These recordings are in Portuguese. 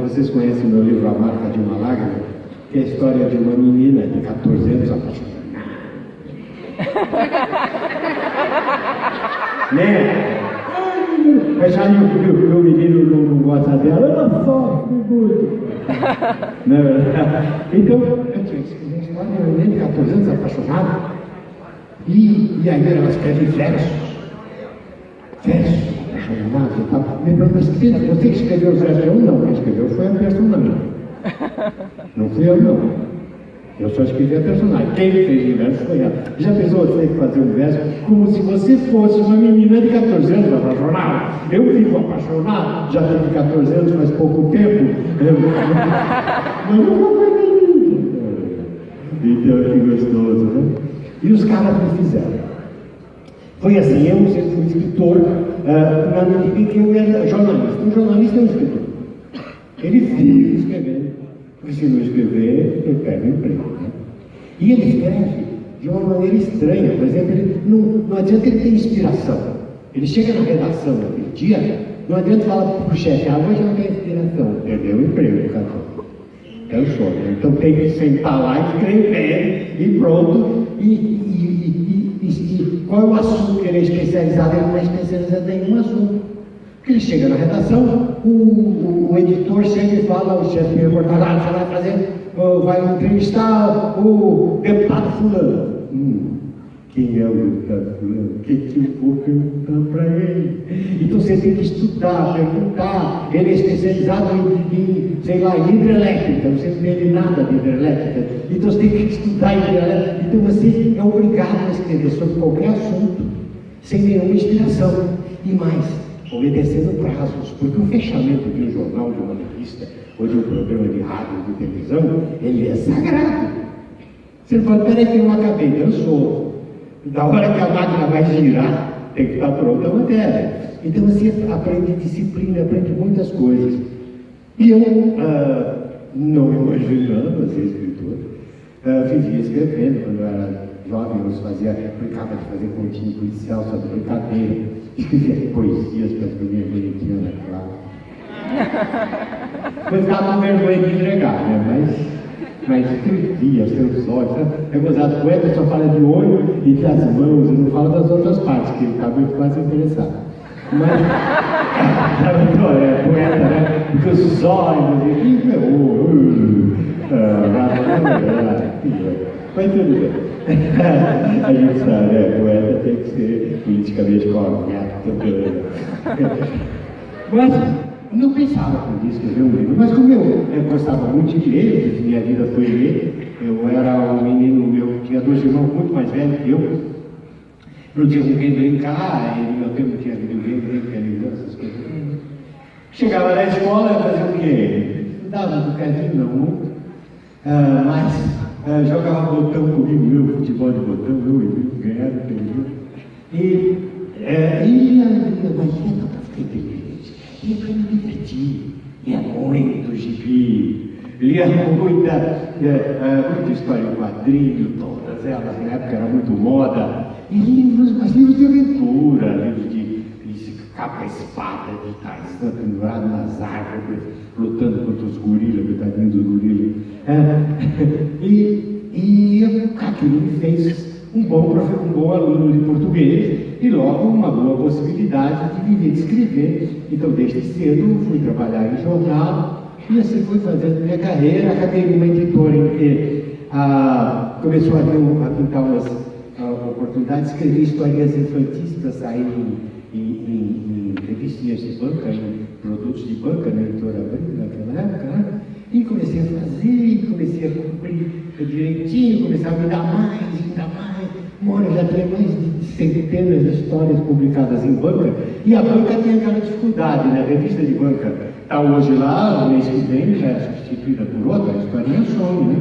Vocês conhecem o meu livro A Marca de uma Lágrima, que é a história de uma menina de 14 anos apaixonada. Né? Mas já o menino não gosta dela, ela sofre muito. Então, eu tinha que escrever a história de uma menina de 14 anos apaixonada. E aí ela escreve versos. Apaixonado e tal. Mas Pedro, você que escreveu os versos? Eu não, quem escreveu foi a personagem. Não fui eu, não. Eu só escrevi a personagem. Quem fez o verso foi ela. Já pensou você fazer um verso como se você fosse uma menina de 14 anos apaixonada? Eu fico apaixonado, já tenho 14 anos faz pouco tempo. Mas não foi menino. Então, que gostoso, né? E os caras me fizeram. Foi assim, eu sempre fui escritor, na medida em que eu era jornalista. Um jornalista é um escritor. Ele vive escrevendo. Porque se não escrever, ele perde o emprego. Né? E ele escreve de uma maneira estranha. Por exemplo, ele não adianta ele ter inspiração. Ele chega na redação naquele dia, não adianta falar para o chefe, hoje não tem inspiração. Perdeu o emprego, cara. É o show. Então tem que sentar lá, escrever e pronto. E qual é o assunto que ele é especializado? Ele não é especializado em nenhum assunto. Porque ele chega na redação, o editor chega e fala, o chefe de reportagem, você vai fazer, vai entrevistar o deputado fulano. Quem é o deputado fulano? O que eu vou perguntar para ele? Então você tem que estudar, perguntar. Ele é especializado em sei lá, em hidrelétrica, você não entende nada de hidrelétrica. Então você tem que estudar hidrelétrica. Então você é obrigado a escrever sobre qualquer assunto, sem nenhuma inspiração. E mais, obedecendo prazos, porque o fechamento de um jornal, de uma revista, ou de um programa de rádio, de televisão, ele é sagrado. Você não pode, peraí que eu não acabei, dançou. Da hora que a máquina vai girar, tem que estar pronta a matéria. Então você aprende disciplina, aprende muitas coisas. E eu, não imaginando ser escritor, vivia escrevendo. Quando eu era jovem, eu brincava de fazer continho policial sobre brincadeira, escrevia poesias para as meninas bonitinhas na classe. Mas ficava com vergonha de entregar, né? Mas escrevia seus olhos. É gozado, o poeta só fala de olho e das mãos, e não fala das outras partes, que ele está muito mais interessado. Mas, é poeta, né? Porque os olhos, mas tudo bem. A gente sabe, poeta tem que ser politicamente correto. Mas eu não pensava quando escrever um livro, mas como eu gostava muito de ler, minha vida foi ler, eu era um menino meu que tinha 2 irmãos muito mais velhos que eu, não tinha com quem brincar, e no meu tempo não tinha videogame, nem televisão, essas coisas. Chegava na escola, ia fazer o quê? Não dava do cadinho, não. Mas jogava botão comigo, meu futebol de botão, eu e ganhava, perdi. Mas fiquei inteligente. E para me divertir, lia muito gibi, lia muita história em quadrinho, todas elas, na época era muito moda. E livros de aventura, livros de capa e espada, de Tarzan pendurado nas árvores, lutando contra os gorilas, coitadinhos dos gorilas. E aquilo me fez um bom aluno de português e logo uma boa possibilidade de viver de escrever. Então, desde cedo, fui trabalhar em jornal e assim fui fazendo minha carreira. Acabei numa editora em que começou a pintar umas oportunidades de escrever historinhas infantis para sair em revistinhas de banca, em produtos de banca, na editora Abril, naquela época, né? E comecei a fazer, comecei a cumprir direitinho, comecei a me dar mais, Olha, já tem mais de centenas de histórias publicadas em banca, e a banca tem aquela dificuldade, né? A revista de banca está hoje lá, no mês que vem já é substituída por outra, a historinha some, né?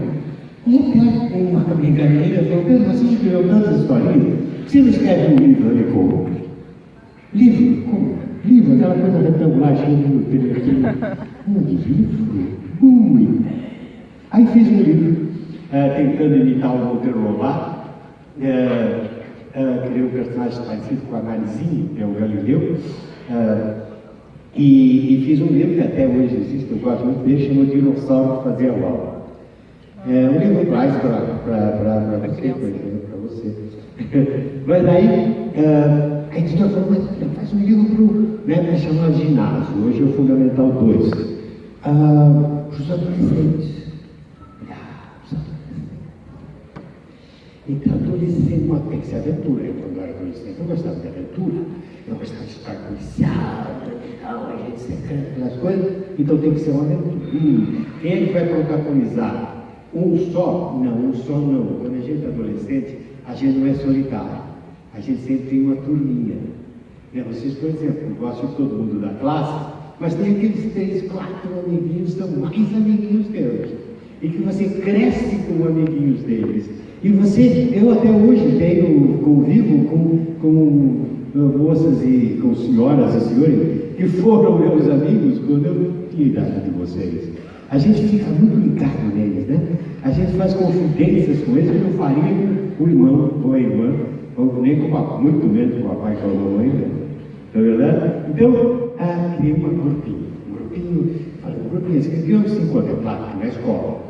E até uma amiga minha falou, Pedro, você escreveu tantas historinhas, você não escreve um livro? Eu falei, como? Livro? Como? Livro, aquela coisa retangular, cheia de livro. Ui! Aí fiz um livro, tentando imitar o Monteiro Lobato, criei um personagem parecido com a Marizinha, que é o Galileu, E fiz um livro que até hoje existe, eu gosto muito dele, chama Dinossauro que Fazia Aula. É um livro mais para você, para você. Mas aí, a editora falou, mas faz um livro para chamar ginásio, hoje é o Fundamental 2. Para os adolescentes. Então, adolescente tem que ser aventura. Eu, quando era adolescente, eu gostava de aventura. Eu gostava de história policial, agente secreto, aquelas coisas. Então, tem que ser uma aventura. Quem é que vai protagonizar? Um só? Não, um só não. Quando a gente é adolescente, a gente não é solitário. A gente sempre tem uma turminha. Vocês, por exemplo, gostam de todo mundo da classe, mas tem aqueles 3, 4 amiguinhos que são mais amiguinhos teus. E que você cresce com amiguinhos deles. E eu até hoje convivo com moças e com senhoras e senhores que foram meus amigos quando eu tinha idade de vocês. A gente fica muito ligado neles, né? A gente faz confidências com eles que não faria com o irmão ou a irmã, ou nem com o papai, muito menos com o papai e com a mamãe, né? Não é verdade? Então, criei um grupinho, escreviam se contemplar aqui na escola.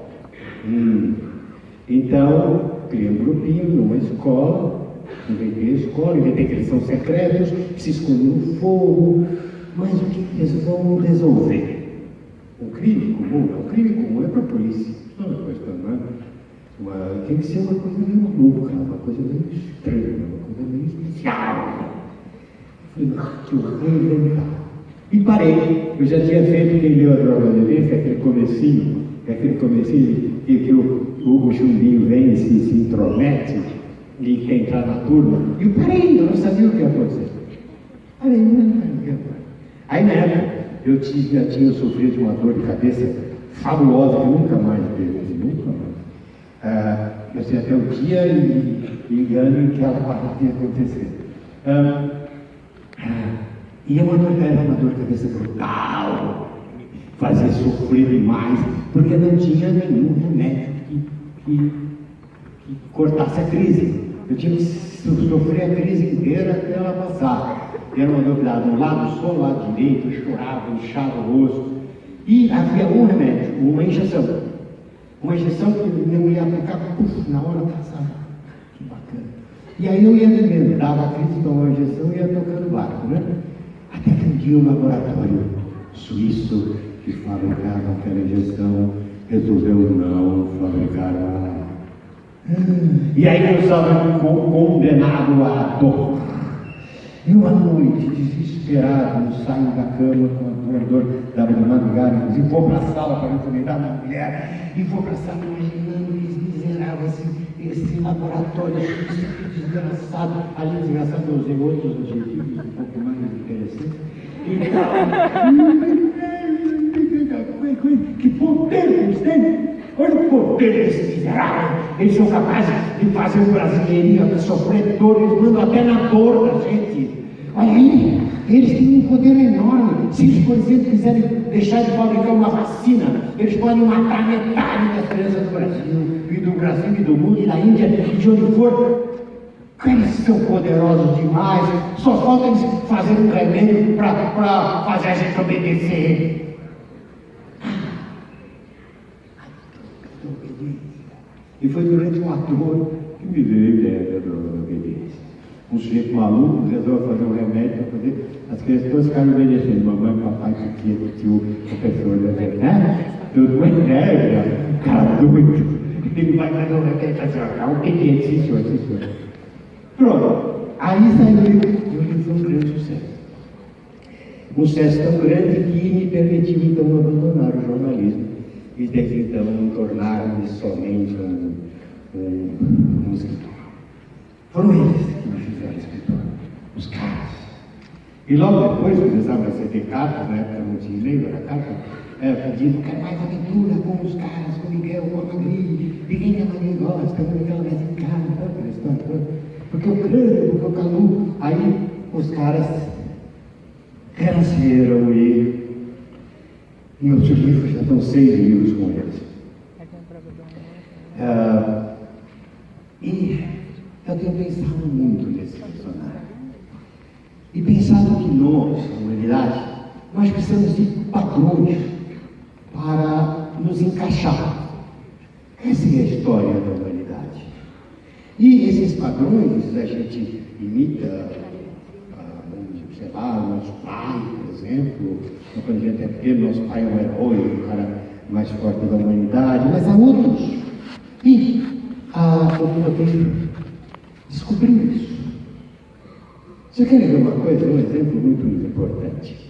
Então, criei um grupinho numa escola, inventei que eles são secretos, que se escondem no fogo, mas o que eles vão resolver? Um crime comum? Um crime comum é para a polícia, não é questão, não é? Tem que ser uma coisa meio maluca, uma coisa meio estranha, uma coisa meio especial. Falei, que eu vou inventar. E parei, eu já tinha feito quem leu a Droga da Vivência, aquele comecinho que o chumbinho vem e se intromete e quer entrar na turma. E eu parei, eu não sabia o que ia acontecer. Parei, aí na época, eu já tinha sofrido de uma dor de cabeça fabulosa, que nunca mais teve, nunca mais. Eu sei até o dia e ano em que ela parou de acontecer. E era uma dor de cabeça brutal, fazia sofrer demais, porque não tinha nenhum remédio que cortasse a crise. Eu tinha que sofrer a crise inteira até ela passar. Era uma dor que dava um lado só, o lado direito, eu chorava, inchava o rosto. E havia um remédio, uma injeção. Uma injeção que eu ia aplicar, na hora passava. Que bacana. E aí eu ia vivendo, dava a crise, tomava a injeção e ia tocando o barco, né? Até que um dia o laboratório suíço que fabricava aquela injeção resolveu não fabricar mais. E aí eu estava condenado à dor. E uma noite, desesperado, eu saio da cama com a dor da madrugada, e vou para a sala para encomendar uma mulher, e vou para a sala imaginando esse miserável, esse laboratório, esse desgraçado. Ali, desgraçado, eu usei outros adjetivos um pouco mais interessantes. Que poder eles têm! Olha o poder desse miserável! Eles são capazes de fazer o brasileirinho sofrer dor, eles mandam até na dor da gente. Olha aí, eles têm um poder enorme. Se eles, por exemplo, quiserem deixar de fabricar uma vacina, eles podem matar metade das crianças do Brasil e do mundo e da Índia e de onde for. Eles são poderosos demais. Só falta eles fazerem um remédio para fazer a gente obedecer. E foi durante uma dor que me veio a ideia da obediência. Um sujeito maluco resolveu fazer um remédio para fazer as crianças todas ficarem obedecendo. Mamãe, papai, tio, professor, né? Tudo uma ideia, cara doido. Ele vai fazer um remédio para dizer, obediente, sim senhor. Pronto. Aí saiu o livro. E o livro foi um grande sucesso. Um sucesso tão grande que me permitiu então abandonar o jornalismo. E desde então tornar-me somente um escritor. Foram eles que me fizeram escritor, os caras. E logo depois começaram a receber cartas, na época não tinha e-mail, era carta, pedindo, quero mais aventura com os caras, com o Miguel, com a Magri, ninguém que a Magri gosta, com o Miguel vai em casa, aquela história toda. Porque eu creio, porque eu calu. Aí os caras renasceram e meus livros já estão 6 livros com eles. E eu tenho pensado muito nesse personagem. E pensado que nós, a humanidade, Nós precisamos de padrões para nos encaixar. Essa é a história da humanidade. E esses padrões a gente imita, sei lá, nosso pai, por exemplo. Quando a gente é pequeno, nosso pai é um herói, o cara mais forte da humanidade, mas há outros. E o mundo tem que descobrir isso. Você quer ver uma coisa, um exemplo muito importante?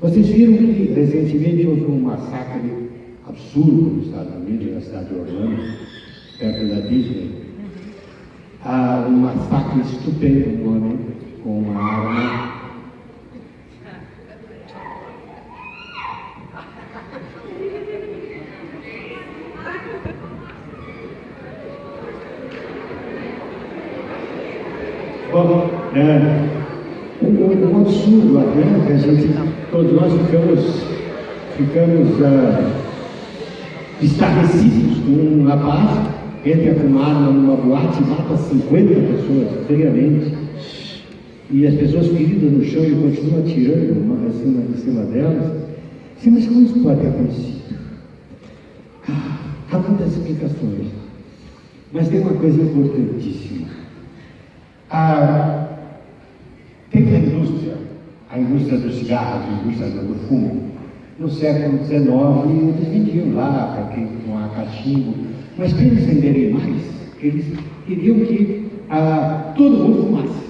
Vocês viram que recentemente houve um massacre absurdo nos Estados Unidos, na cidade de Orlando, perto da Disney. Um massacre estupendo, um homem com uma arma. Bom, um absurdo até que a gente, todos nós ficamos estarrecidos com um rapaz entra com uma arma numa boate e mata 50 pessoas, friamente. E as pessoas feridas no chão, ele continua atirando em cima delas. Sim, mas como isso pode ter acontecido? Há muitas explicações. Mas tem uma coisa importantíssima. Tem a indústria do cigarro, a indústria do fumo. No século XIX, eles vendiam lá para quem tomar cachimbo, mas para eles venderem mais, eles queriam que todo mundo fumasse.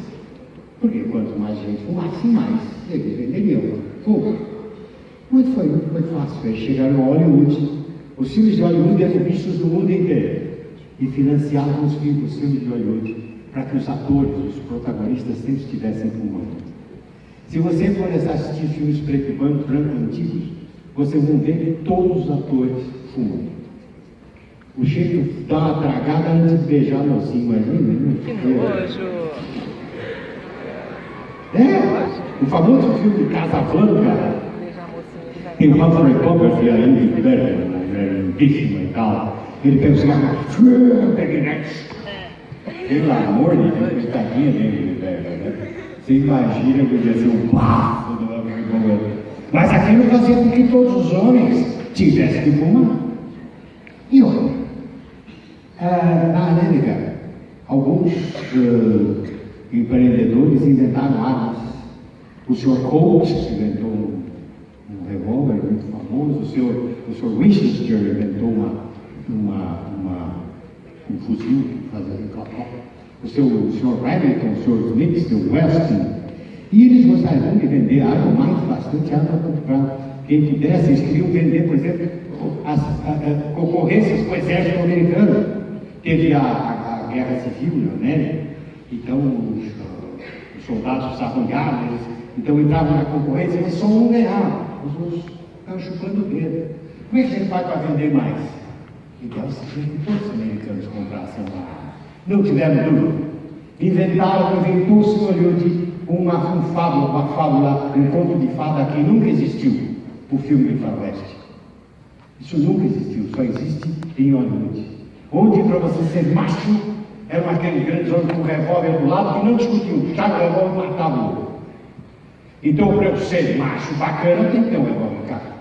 Porque quanto mais gente fumasse, mais eles venderiam. Muito fácil. Eles chegaram a Hollywood. Os filmes de Hollywood eram vistos do mundo inteiro e financiavam os filmes de Hollywood para que os atores, os protagonistas sempre estivessem fumando. Se você for assistir filmes preto e branco antigos, você vai ver que todos os atores fumam. O jeito dá uma tragada antes de beijar no assim, imagina. Que nojo! O famoso filme Casablanca, tem o Humphrey Bogart e a Ingrid Bergman, lindíssima e tal. Ele pega o cigarro, pelo amor de Deus, coitadinha dele, né? Você imagina que podia ser um bafo do Humphrey Bogart. Mas aquilo fazia com que todos os homens tivessem que fumar. E olha, na América, alguns empreendedores inventaram armas. O Sr. Colt inventou um revólver muito famoso, o Sr. Winchester inventou um fuzil fazendo clapó. O Sr. Remington, o Sr. Smith, o Weston. E eles gostariam de vender arma, bastante arma para quem pudesse. Eles queriam vender, por exemplo, as concorrências com o exército americano. Teve a Guerra Civil na América, então os soldados precisavam de armas, então entravam na concorrência, mas só um ganhava, os outros estavam chupando o dedo. Como é que a gente faz para vender mais? Então, se todos os americanos comprassem uma arma, não tiveram dúvida. Inventou-se no Hollywood uma fábula, um conto de fada que nunca existiu, o filme de faroeste. Isso nunca existiu, só existe em Hollywood. Onde, para você ser macho, eram aqueles grandes homens com revólver do lado que não discutiam, puxavam o revólver e matavam o outro. Então, para eu ser macho bacana, tem que ter um revólver no carro.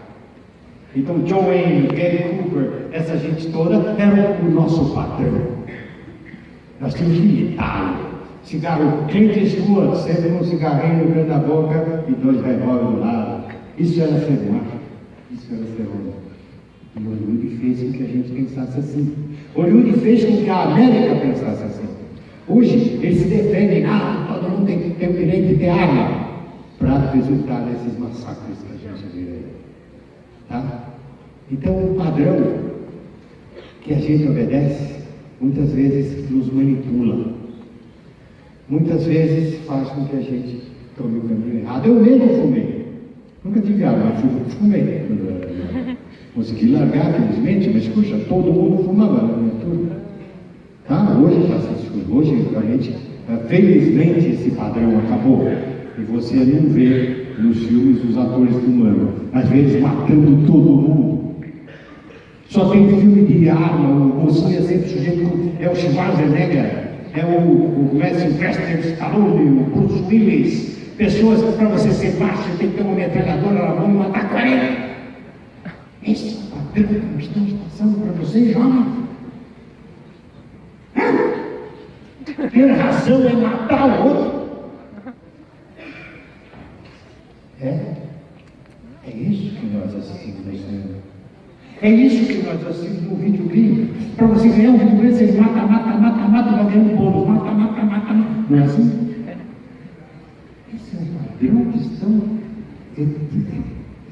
Então, John Wayne, Gary Cooper, essa gente toda, era o nosso padrão. Nós tínhamos que imitá-lo. Cigarro, Clint Eastwood, sempre um cigarrinho no canto da boca e 2 revólveres do lado. Isso era ser macho. Isso era ser homem. E Hollywood fez com que a gente pensasse assim. Hollywood fez com que a América pensasse assim. Hoje, eles se defendem, todo mundo tem que ter o direito de ter arma, para resultar nesses massacres que a gente vê aí. Tá? Então, o padrão que a gente obedece, muitas vezes nos manipula. Muitas vezes faz com que a gente tome o caminho errado. Eu mesmo fumei. Nunca tive arma, mas fumei. Consegui largar, felizmente, mas puxa, todo mundo fumava na minha turma. Tá? Hoje está essas coisas. Hoje, realmente, felizmente, esse padrão acabou. E você não vê nos filmes os atores fumando, às vezes matando todo mundo. Só tem filme de arma, o mocinho é sempre sujeito, é o Schwarzenegger, é o Sylvester Stallone, o Bruce Willis, pessoas que para você ser macho tem que ter uma metralhadora na mão e matar 40. Esse é o padrão que nós estamos passando para vocês, jovens. Ter razão é matar o outro. É isso que nós assistimos na história. É isso que nós assistimos no videogame. Para você ganhar um videogame, você mata, vai ganhar um bônus. Mata. Não é assim? Esse é o padrão que estão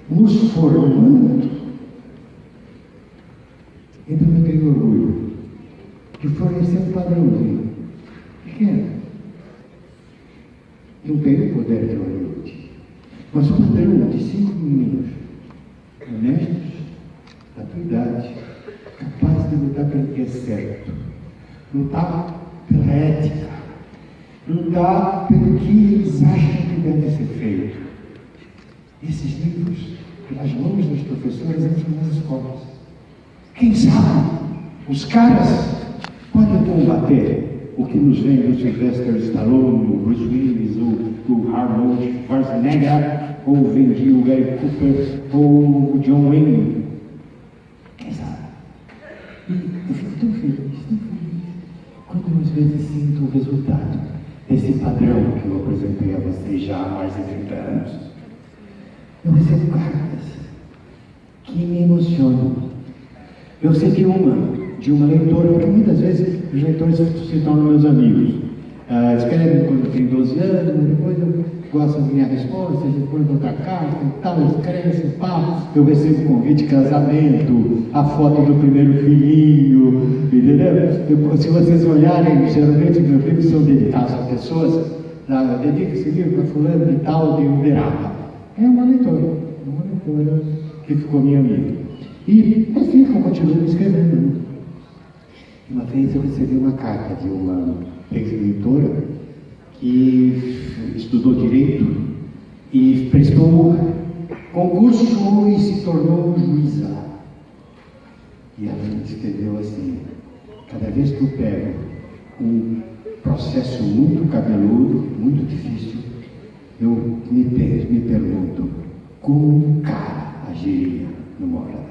nos formando. Então eu tenho orgulho de fornecer um padrãozinho pequeno. Não tenho poder de Hollywood, mas um padrão de 5 meninos honestos, da tua idade, capazes de lutar pelo que é certo, lutar pela ética, lutar pelo que eles acham que deve ser feito. Esses livros, pelas mãos dos professores, entram nas escolas. Quem sabe os caras podem combater o que nos vem do Sylvester Stallone, o Bruce Willis, o Arnold Schwarzenegger, ou vendi o Gary Cooper, ou o John Wayne. Quem sabe? E eu fico tão feliz, quando às vezes sinto o resultado desse padrão que eu apresentei a vocês já há mais de 30 anos. Eu recebo cartas que me emocionam. Eu sei de uma leitora, porque muitas vezes os leitores se tornam meus amigos. Escrevem quando tem 12 anos, depois eu gosto de minha resposta, depois outra carta e tal, escreve, eu recebo convite de casamento, a foto do primeiro filhinho, entendeu? Se vocês olharem, geralmente meus livros são dedicados a pessoas, dedica esse livro para fulano e tal, de Uberaba. É uma leitora que ficou minha amiga. E assim eu continuo escrevendo. Uma vez eu recebi uma carta de uma ex-leitora que estudou Direito e prestou concurso e se tornou juíza. E ela me escreveu assim: cada vez que eu pego um processo muito cabeludo, muito difícil, eu me pergunto como um cara agiria numa hora dessa.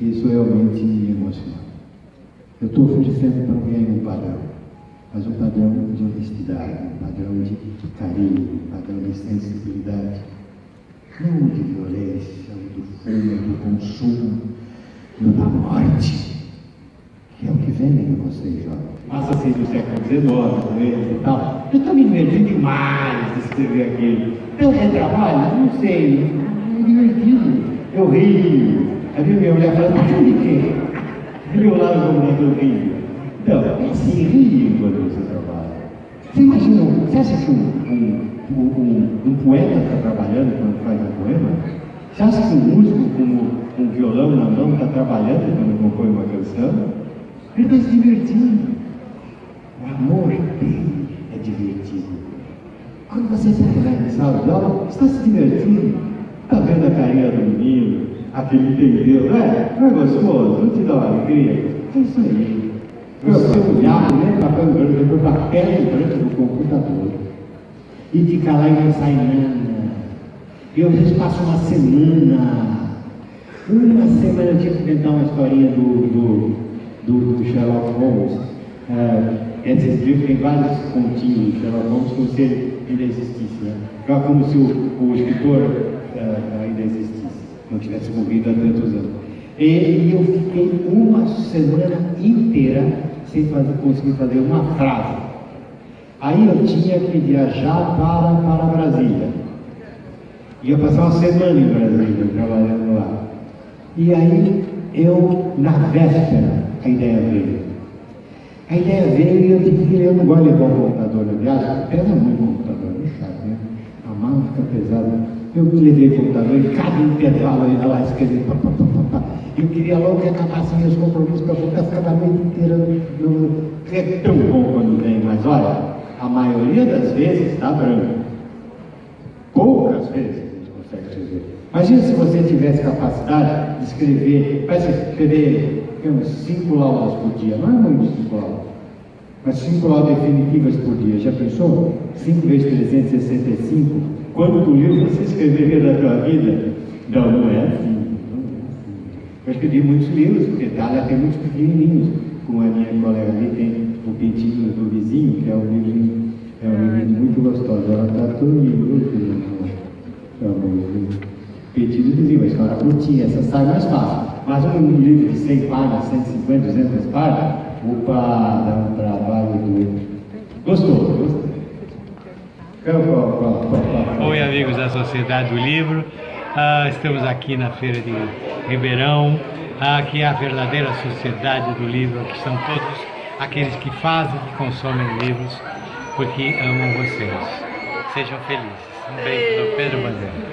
Isso realmente me emociona. Eu estou oferecendo também um padrão, mas um padrão de honestidade, um padrão de carinho, um padrão de sensibilidade, não de violência, do fumo, do consumo, da morte, que é o que vendem a vocês, jovens. Passa assim do século XIX, e tal. Eu estou me divertindo demais de escrever aquilo. Eu retrabalho? Não sei, é divertido. Eu rio. Aí minha mulher fala, mas de quê? Viu lá no computador rio. Então, é se rir quando você trabalha. Você imagina, você acha que um poeta está trabalhando quando faz um poema? Você acha que um músico com um violão na mão está trabalhando quando compõe uma canção? Ele está se divertindo. O amor dele é divertido. Quando você está na sala de aula, você está se divertindo. Está vendo a carinha do menino, aquele entendeu, não é gostoso? Não te dá uma alegria? É isso aí. Você olhar, né, papel branco, depois papel branco do computador. E ficar lá e não sai nada. Eu às vezes passo uma semana, eu tinha que inventar uma historinha do Sherlock Holmes. Esse livro tem vários continhos do Sherlock Holmes, como se ele ainda existisse, né? Como se o escritor ainda existisse, não tivesse morrido há tantos anos. E eu fiquei uma semana inteira sem conseguir fazer uma frase. Aí eu tinha que viajar para Brasília. Ia passar uma semana em Brasília, trabalhando lá. E aí na véspera, a ideia veio. E eu tive que eu não gosto de levar o computador na viagem, pesa muito o computador, não sabe, né? A mala fica pesada. Eu levei o computador e cada intervalo eu ia lá escrevendo. Eu queria logo que acabassem meus compromissos para voltar, ficava a noite inteira. É tão bom quando vem, mas olha, a maioria das vezes está branco. Poucas vezes a gente consegue escrever. Imagina se você tivesse capacidade de escrever, parece escrever uns 5 laudas por dia, não é muito 5 laudas. Mas 5 horas definitivas por dia, já pensou? 5 vezes 365. Quanto livro você escreveria na tua vida? Não, não é assim. Eu escrevi muitos livros, porque Dália tem muitos pequenininhos. Como a minha colega ali tem o Pintinho do Vizinho, que é um livro muito gostoso. Ela está dormindo, Pintinho do Vizinho, uma história curtinha, essa sai mais fácil. Mas um livro de 100 páginas, 150, 200 páginas, opa, dá um trabalho doido. Gostou? Oi, amigos da Sociedade do Livro. Estamos aqui na Feira de Ribeirão. Aqui é a verdadeira Sociedade do Livro. Aqui estão todos aqueles que fazem, que consomem livros, porque amam vocês. Sejam felizes. Um beijo do Pedro Bandeira.